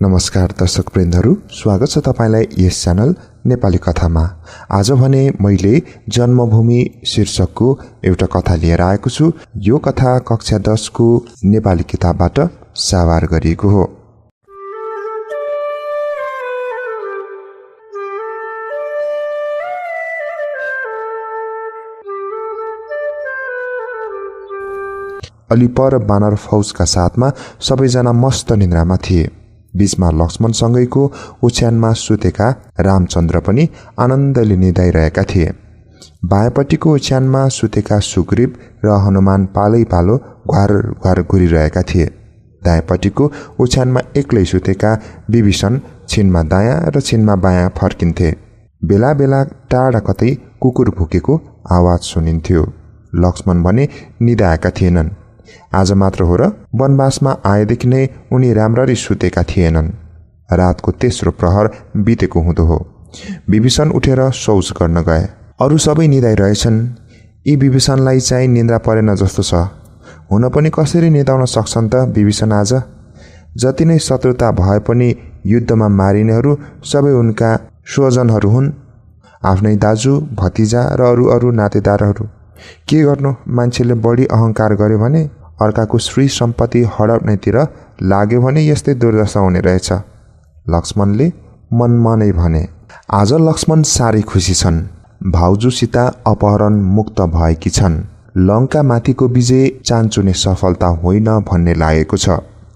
नमस्कार दर्शकवृन्दहरू, स्वागत छ तपाईलाई यस च्यानल नेपाली कथामा। आज भने मैले जन्मभूमि शीर्षकको एउटा कथा लिएर आएको छु। यो कथा कक्षा 10 को नेपाली किताबबाट सावार गरिएको हो। अलि पर बानर फौजका साथमा सबैजना मस्त निन्द्रामा थिए। बीचमा लक्ष्मणसँगैको ओछ्यानमा सुतेका रामचन्द्र पनि आनन्दले निदाइरहेका थिए। बायाँपट्टिको ओछ्यानमा सुतेका सुग्रीव र हनुमान पालै पालो घुवार घुवार घुरिरहेका थिए। दायाँपट्टिको ओछ्यानमा एक्लै सुतेका विभीषण छिनमा दायाँ र छिनमा बायाँ फर्किन्थे। बेला बेला टाढा कतै कुकुर भुकेको आवाज सुनिन्थ्यो। लक्ष्मण भने निदाएका थिएनन्। आज मात्र हो र वनवासमा आएदेखि नै उनी राम्ररी सुतेका थिएनन्। रातको तेस्रो प्रहर बितेको हुँदो हो। विभीषण उठेर शौच गर्न गए। अरू सबै निदाइरहेछन्। यी विभीषणलाई चाहिँ निन्द्रा परेन जस्तो छ। हुन पनि कसरी निदाउन सक्छन् त विभीषण आज? जति नै शत्रुता भए पनि युद्धमा मारिनेहरू सबै उनका स्वजनहरू हुन्, आफ्नै दाजु भतिजा र अरू नातेदारहरू। के गर्नु, मान्छेले बढी अहंकार गर्यो भने अर्काको श्री सम्पत्ति हडप्नेतिर लाग्यो भने यस्तै दुर्दशा हुने रहेछ, लक्ष्मणले मनमा नै भने। आज लक्ष्मण साह्रै खुसी छन्। भाउजू सीता अपहरण मुक्त भएकी छन्। लङ्का माथिको विजय चान्चुने सफलता होइन भन्ने लागेको छ।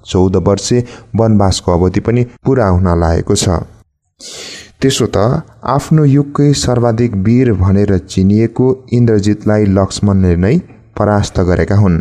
14 वर्षे वनवासको अवधि पनि पूरा हुन लागेको छ। त्यसो त आफ्नो युगकै सर्वाधिक वीर भनेर चिनिएको इन्द्रजितलाई लक्ष्मणले नै परास्त गरेका हुन्।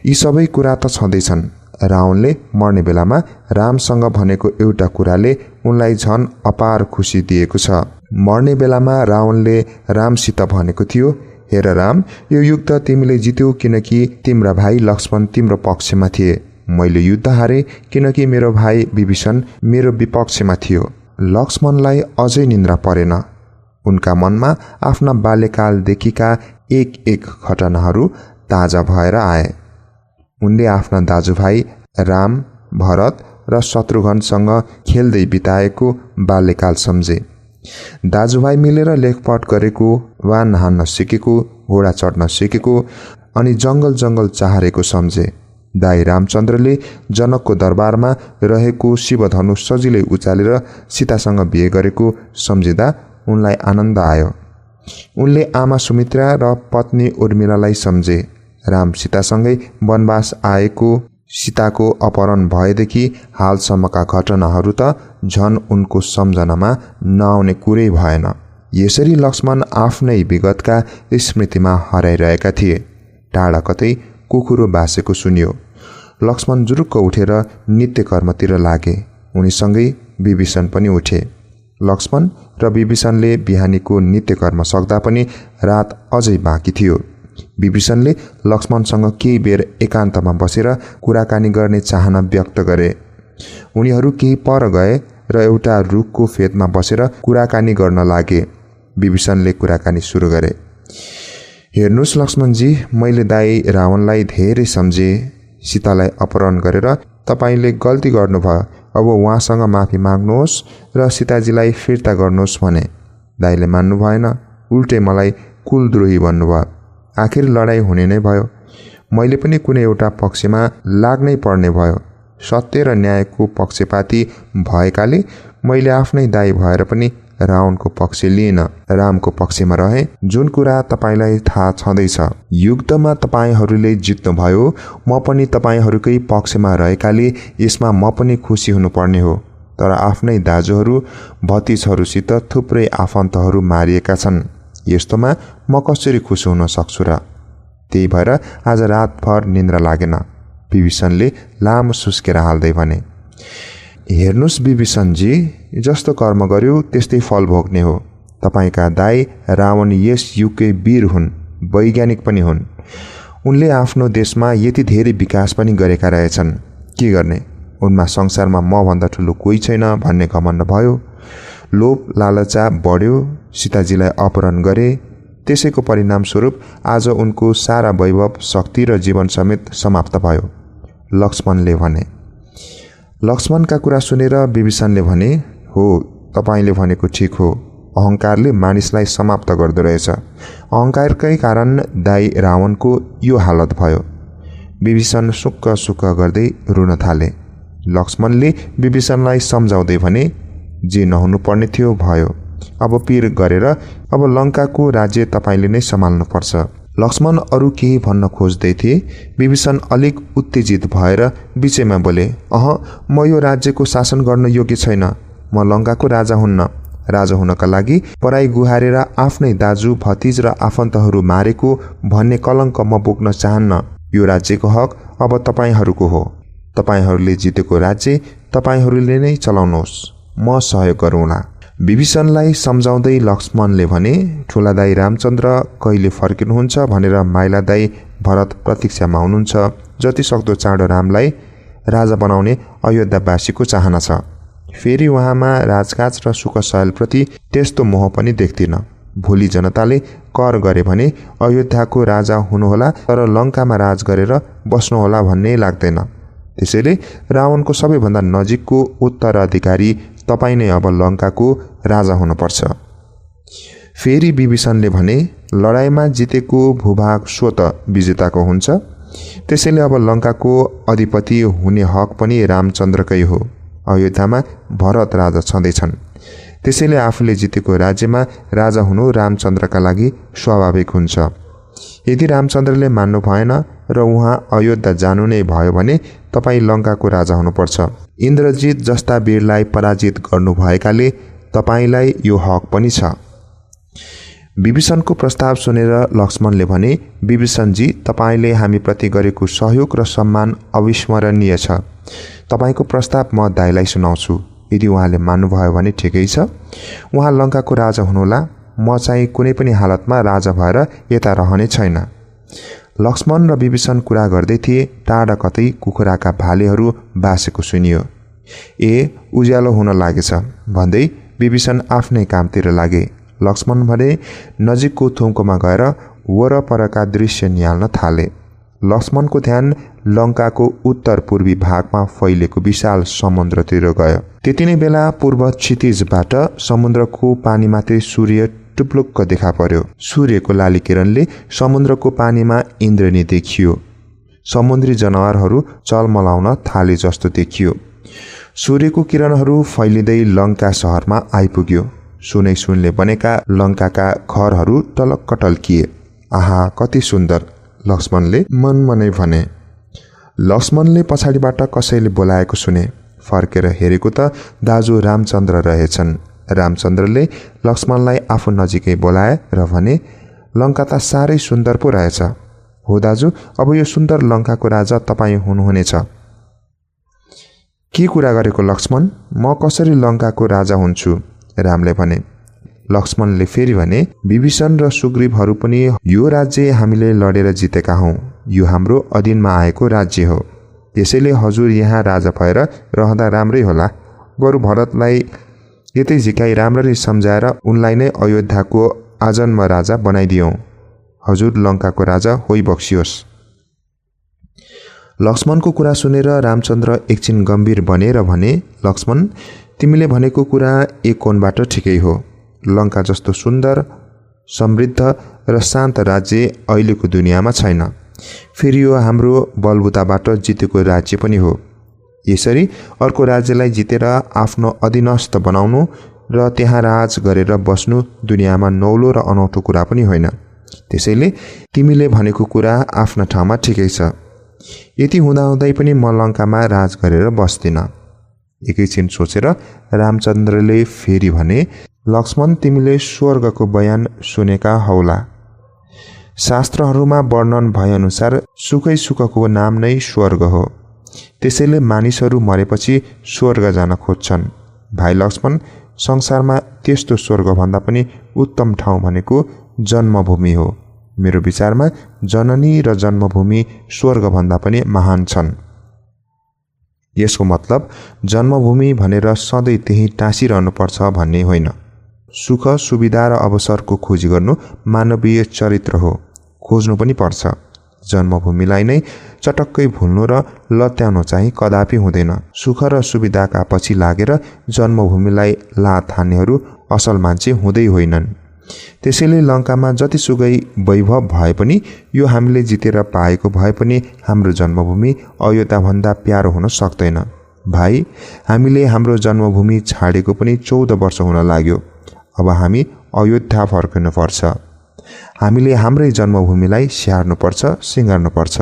यी सबै कुरा त छँदैछन्। रावणले मर्ने बेलामा रामसँग भनेको एउटा कुराले उनलाई झन अपार खुसी दिएको छ। मर्ने बेलामा रावणले रामसित भनेको थियो, हेर राम, यो युद्ध तिमीले जित्यौ किनकि तिम्रा भाइ लक्ष्मण तिम्रो पक्षमा थिए। मैले युद्ध हारे किनकि मेरो भाइ विभीषण मेरो विपक्षमा थियो। लक्ष्मणलाई अझै निन्द्रा परेन। उनका मनमा आफ्ना बाल्यकालदेखिका एक घटनाहरू ताजा भएर आए। उनले आफ्ना दाजुभाइ राम, भरत र शत्रुघ्नसँग खेल्दै बिताएको बाल्यकाल सम्झे। दाजुभाइ मिलेर लेखपट गरेको, वान हान्न सिकेको, घोडा चढ्न सिकेको अनि जङ्गल चाहरेको सम्झे। दाई रामचन्द्रले जनकको दरबारमा रहेको शिवधनु सजिलै उचालेर सीतासँग बिहे गरेको सम्झिँदा उनलाई आनन्द आयो। उनले आमा सुमित्रा र पत्नी उर्मिलालाई सम्झे। राम सीतासँगै वनवास आएको, सीताको अपहरण भएदेखि हालसम्मका घटनाहरू त झन उनको सम्झनामा नआउने कुरै भएन। यसरी लक्ष्मण आफ्नै विगतका स्मृतिमा हराइरहेका थिए। टाढा कतै कुकुरो बासेको सुनियो। लक्ष्मण जुरुक्क उठेर नित्य कर्मतिर लागे। उनीसँगै विभीषण पनि उठे। लक्ष्मण र विभीषणले बिहानीको नित्य कर्म सक्दा पनि रात अझै बाँकी थियो। विभीषणले लक्ष्मणसँग केही बेर एकान्तमा बसेर कुराकानी गर्ने चाहना व्यक्त गरे। उनीहरू केही पर गए र एउटा रुखको फेदमा बसेर कुराकानी गर्न लागे। विभीषणले कुराकानी सुरु गरे। हेर्नुस् लक्ष्मणजी, मैले दाई रावणलाई धेरै सम्झे। सीतालाई अपहरण गरेर तपाईले गल्ती गर्नुभयो। अब उहाँसँग माफी माग्नुहोस् र सीताजीलाई फिर्ता गर्नुहोस् भने। दाईले मान्नु भएन, उल्टै मलाई कुलद्रोही भन्नुभयो। आखिर लडाईँ हुने नै भयो। मैले पनि कुनै एउटा पक्षमा लाग्नै पर्ने भयो। सत्य र न्यायको पक्षपाती भएकाले मैले आफ्नै दाई भएर पनि रावणको पक्ष लिएन, रामको पक्षमा रहे। जुन कुरा तपाईलाई थाहा छँदैछ, युद्धमा तपाईहरूले जित्नुभयो, म पनि तपाईहरूकै पक्षमा रहेकाले यसमा म पनि खुसी हुनुपर्ने हो। तर आफ्नै दाजुहरू भतिजहरूसित थुप्रै आफन्तहरू मारिएका छन्। यस्तोमा म कसरी खुसी हुन सक्छु र? त्यही भएर आज रातभर निन्द्रा लागेन, विभीषणले लामो सुस्केर हाल्दै भने। हेर्नुस् विभीषणजी, जस्तो कर्म गर्यो त्यस्तै फल भोग्ने हो। तपाईका दाई रावण यस युगकै वीर हुन्, वैज्ञानिक पनि हुन्। उनले आफ्नो देशमा यति धेरै विकास पनि गरेका रहेछन्। के गर्ने, उनमा संसारमा म भन्दा ठुलो कोही छैन भन्ने घमण्ड भयो। लोभ लालचा बढ्यो। सीताजीलाई अपहरण गरे। त्यसैको परिणामस्वरूप आज उनको सारा वैभव, शक्ति र जीवन समेत समाप्त भयो, लक्ष्मणले भने। लक्ष्मणका कुरा सुनेर विभीषणले भने, हो, तपाईँले भनेको ठिक हो। अहङ्कारले मानिसलाई समाप्त गर्दो रहेछ। अहङ्कारकै कारण दाइ रावणको यो हालत भयो। विभीषण सुक्क सुक्क गर्दै रुन थाले। लक्ष्मणले विभीषणलाई सम्झाउँदै भने, जे नहुनु पर्ने थियो भयो। अब पीर गरेर अब लङ्काको राज्य तपाईँले नै सम्हाल्नुपर्छ। लक्ष्मण अरू केही भन्न खोज्दै थिए। विभीषण अलिक उत्तेजित भएर बिचैमा बोले, म यो राज्यको शासन गर्न योग्य छैन। म लङ्काको राजा हुन्न। राजा हुनका लागि पराई गुहारेर आफ्नै दाजु भतिज र आफन्तहरू मारेको भन्ने कलङ्क म बोक्न चाहन्न। यो राज्यको हक अब तपाईँहरूको हो। तपाईँहरूले जितेको राज्य तपाईँहरूले नै चलाउनुहोस्। म सहयोग गरौँला। विभीषणलाई सम्झाउँदै लक्ष्मणले भने, ठुला दाई रामचन्द्र कहिले फर्किनुहुन्छ भनेर माइला दाई भरत प्रतीक्षामा हुनुहुन्छ। जति सक्दो चाँडो रामलाई राजा बनाउने अयोध्यावासीको चाहना छ। फेरि उहाँमा राजकाज र सुख सयलप्रति त्यस्तो मोह पनि देख्दिन। भोलि जनताले कर गरे भने अयोध्याको राजा हुनुहोला, तर लङ्कामा राज गरेर बस्नुहोला भन्ने लाग्दैन। त्यसैले रावणको सबैभन्दा नजिकको उत्तराधिकारी तपाईँ नै अब लङ्काको राजा हुनुपर्छ। फेरि विभीषणले भने, लडाइँमा जितेको भूभाग स्वत विजेताको हुन्छ। त्यसैले अब लङ्काको अधिपति हुने हक पनि रामचन्द्रकै हो। अयोध्यामा भरत राजा छँदैछन्। त्यसैले आफूले जितेको राज्यमा राजा हुनु रामचन्द्रका लागि स्वाभाविक हुन्छ। यदि रामचन्द्रले मान्नु भएन र उहाँ अयोध्या जानु नै भयो भने तपाईँ लङ्काको राजा हुनुपर्छ। इन्द्रजित जस्ता वीरलाई पराजित गर्नुभएकाले तपाईँलाई यो हक पनि छ। विभीषणको प्रस्ताव सुनेर लक्ष्मणले भने, विभीषणजी, तपाईँले हामीप्रति गरेको सहयोग र सम्मान अविस्मरणीय छ। तपाईँको प्रस्ताव म दाइलाई सुनाउँछु। यदि उहाँले मान्नुभयो भने ठिकै छ। उहाँ लङ्काको राजा हुनुहोला। म चाहिँ कुनै पनि हालतमा राजा भएर यता रहने छैन। लक्ष्मण र विभीषण कुरा गर्दै थिए। टाढा कतै कुखुराका भालेहरू बासेको सुनियो। उज्यालो हुन लागेछ भन्दै विभीषण आफ्नै कामतिर लागे। लक्ष्मण भने नजिकको थुम्कोमा गएर वरपरका दृश्य निहाल्न थाले। लक्ष्मणको ध्यान लङ्काको उत्तर पूर्वी भागमा फैलेको विशाल समुद्रतिर गयो। त्यति नै बेला पूर्व क्षितिजबाट समुद्रको पानीमाथि सूर्य टुप्लुक्क देखा पर्यो। सूर्यको लाली किरणले समुद्रको पानीमा इन्द्रनी देखियो। समुद्री जनावरहरू चलमलाउन थाले जस्तो देखियो। सूर्यको किरणहरू फैलिँदै लङ्का सहरमा आइपुग्यो। सुनै सुनले बनेका लङ्काका घरहरू टलक्क टल्किए। आहा, कति सुन्दर, लक्ष्मणले मनमनै भने। लक्ष्मणले पछाडिबाट कसैले बोलाएको सुने। फर्केर हेरेको त दाजु रामचन्द्र रहेछन्। रामचन्द्रले लक्ष्मणलाई आफू नजिकै बोलाए र भने, लङ्का त साह्रै सुन्दर पो रहेछ। हो दाजु, अब यो सुन्दर लङ्काको राजा तपाईँ हुनुहुनेछ। के कुरा गरेको लक्ष्मण? म कसरी लङ्काको राजा हुन्छु? रामले भने। लक्ष्मणले फेरि भने, विभीषण र सुग्रीवहरू पनि यो राज्य हामीले लडेर जितेका हौँ। यो हाम्रो अधीनमा आएको राज्य हो। त्यसैले हजुर यहाँ राजा भएर रहँदा राम्रै होला। बरु भरतलाई यतै झिकाई राम्ररी सम्झाएर उनलाई नै अयोध्याको आजन्म राजा बनाइदियौँ। हजुर लङ्काको राजा होइबक्सियोस्। लक्ष्मणको कुरा सुनेर रामचन्द्र एकछिन गम्भीर बनेर भने, लक्ष्मण, तिमीले भनेको कुरा एक कोणबाट ठिकै हो। लङ्का जस्तो सुन्दर, समृद्ध र शान्त राज्य अहिलेको दुनियाँमा छैन। फेरि यो हाम्रो बलबुताबाट जितेको राज्य पनि हो। यसरी अर्को राज्यलाई जितेर आफ्नो अधीनस्थ बनाउनु र त्यहाँ राज गरेर बस्नु दुनियाँमा नौलो र अनौठो कुरा पनि होइन। त्यसैले तिमीले भनेको कुरा आफ्ना ठाउँमा ठिकै छ। यति हुँदाहुँदै पनि म लङ्कामा राज गरेर बस्दिन। एकैछिन सोचेर रामचन्द्रले फेरि भने, लक्ष्मण, तिमीले स्वर्गको बयान सुनेका हौला। शास्त्रहरूमा वर्णन भएअनुसार सुखै सुखको नाम नै स्वर्ग हो। त्यसैले मानिसहरू मरेपछि स्वर्ग जान खोज्छन्। भाइ लक्ष्मण, संसारमा त्यस्तो स्वर्गभन्दा पनि उत्तम ठाउँ भनेको जन्मभूमि हो। मेरो विचारमा जननी र जन्मभूमि स्वर्गभन्दा पनि महान छन्। यसको मतलब जन्मभूमि भनेर सधैँ त्यही टाँसिरहनुपर्छ भन्ने होइन। सुख, सुविधा र अवसरको खोजी गर्नु मानवीय चरित्र हो। खोज्नु पनि पर्छ। जन्मभूमिलाई नै चटक्कै भुल्नु र लत्याउनु चाहिँ कदापि हुँदैन। सुख र सुविधाका पछि लागेर जन्मभूमिलाई लात हान्नेहरू असल मान्छे हुँदै होइनन्। त्यसैले लङ्कामा जतिसुकै वैभव भए पनि यो हामीले जितेर पाएको भए पनि हाम्रो जन्मभूमि अयोध्याभन्दा प्यारो हुन सक्दैन। भाइ, हामीले हाम्रो जन्मभूमि छाडेको पनि 14 वर्ष हुन लाग्यो। अब हामी अयोध्या फर्कनुपर्छ। हामीले हाम्रै जन्मभूमिलाई स्याहार्नुपर्छ, सिँगार्नुपर्छ।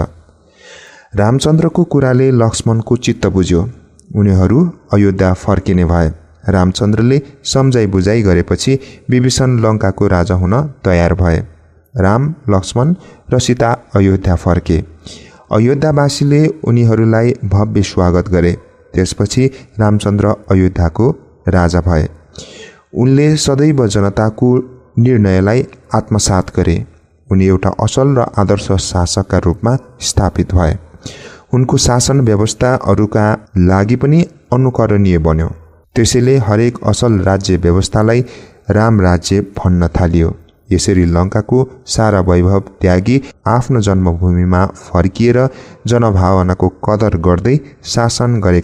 रामचन्द्रको कुराले लक्ष्मणको चित्त बुझ्यो। उनीहरू अयोध्या फर्किने भए। रामचन्द्रले सम्झाइ बुझाइ गरेपछि विभीषण लङ्काको राजा हुन तयार भए। राम, लक्ष्मण र सीता अयोध्या फर्के। अयोध्यावासीले उनीहरूलाई भव्य स्वागत गरे। त्यसपछि रामचन्द्र अयोध्याको राजा भए। उनले सदैव जनताको निर्णयलाई आत्मसात गरे। उनी एउटा असल र आदर्श शासकका रूपमा स्थापित भए। उनको शासन व्यवस्था अरूका लागि पनि अनुकरणीय बन्यो। त्यसैले हरेक असल राज्य व्यवस्थालाई राम राज्य भन्न थालियो। यसरी लङ्काको सारा वैभव त्यागी आफ्नो जन्मभूमिमा फर्किएर जनभावनाको कदर गर्दै शासन गरेका